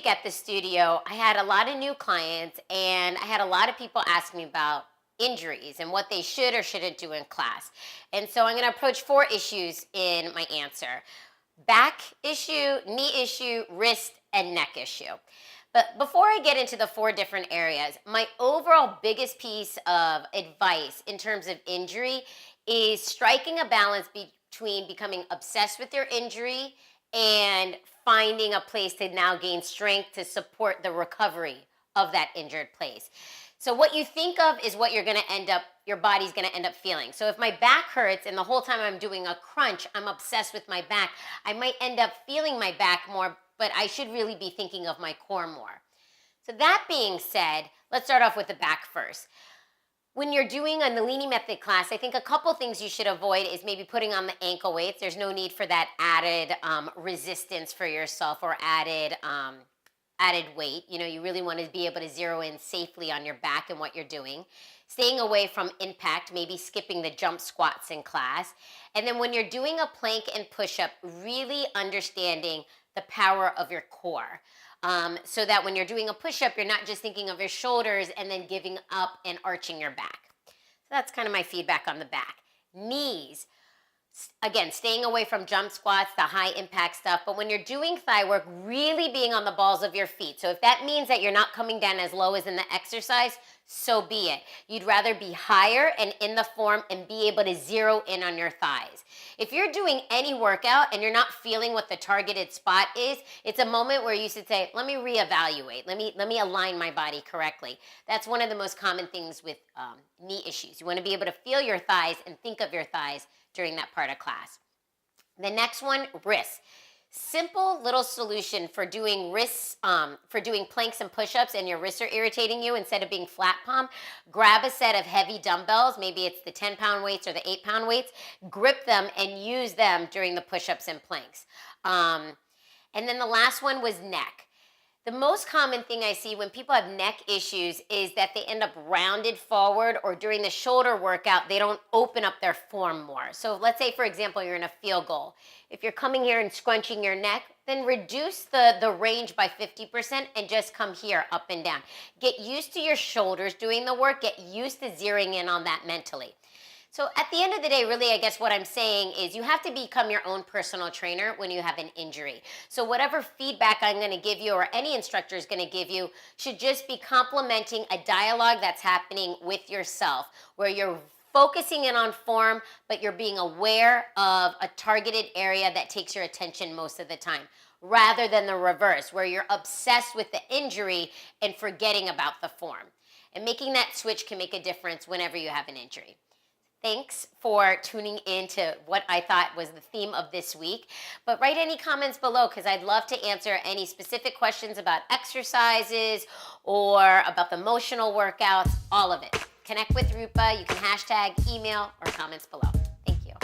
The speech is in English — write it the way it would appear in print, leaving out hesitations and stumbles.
week at the studio, I had a lot of new clients and I had a lot of people ask me about injuries and what they should or shouldn't do in class. And so I'm going to approach 4 issues in my answer: back issue, knee issue, wrist, and neck issue. But before I get into the 4 different areas, my overall biggest piece of advice in terms of injury is striking a balance between becoming obsessed with your injury and finding a place to now gain strength to support the recovery of that injured place. So what you think of is what your body's going to end up feeling. So if my back hurts and the whole time I'm doing a crunch, I'm obsessed with my back, I might end up feeling my back more, but I should really be thinking of my core more. So that being said, let's start off with the back first. When you're doing a Nalini method class, I think a couple things you should avoid is maybe putting on the ankle weights. There's no need for that added resistance for yourself or added weight. You really want to be able to zero in safely on your back and what you're doing. Staying away from impact, maybe skipping the jump squats in class. And then when you're doing a plank and push-up, really understanding the power of your core. So that when you're doing a push-up, you're not just thinking of your shoulders and then giving up and arching your back. So that's kind of my feedback on the back. Knees. Again, staying away from jump squats, the high impact stuff. But when you're doing thigh work, really being on the balls of your feet. So if that means that you're not coming down as low as in the exercise, so be it. You'd rather be higher and in the form and be able to zero in on your thighs. If you're doing any workout and you're not feeling what the targeted spot is, it's a moment where you should say, let me reevaluate. Let me align my body correctly. That's one of the most common things with knee issues. You want to be able to feel your thighs and think of your thighs during that part of class. The next one, wrists. Simple little solution for doing wrists, for doing planks and push-ups and your wrists are irritating you instead of being flat palm. Grab a set of heavy dumbbells, maybe it's the 10-pound weights or the 8-pound weights, grip them and use them during the push-ups and planks. And then the last one was neck. The most common thing I see when people have neck issues is that they end up rounded forward, or during the shoulder workout, they don't open up their form more. So let's say, for example, you're in a field goal. If you're coming here and scrunching your neck, then reduce the range by 50% and just come here up and down. Get used to your shoulders doing the work. Get used to zeroing in on that mentally. So at the end of the day, really, I guess what I'm saying is you have to become your own personal trainer when you have an injury. So whatever feedback I'm going to give you or any instructor is going to give you should just be complementing a dialogue that's happening with yourself, where you're focusing in on form, but you're being aware of a targeted area that takes your attention most of the time, rather than the reverse, where you're obsessed with the injury and forgetting about the form. And making that switch can make a difference whenever you have an injury. Thanks for tuning in to what I thought was the theme of this week. But write any comments below, because I'd love to answer any specific questions about exercises or about the motional workouts, all of it. Connect with Rupa. You can hashtag, email, or comments below. Thank you.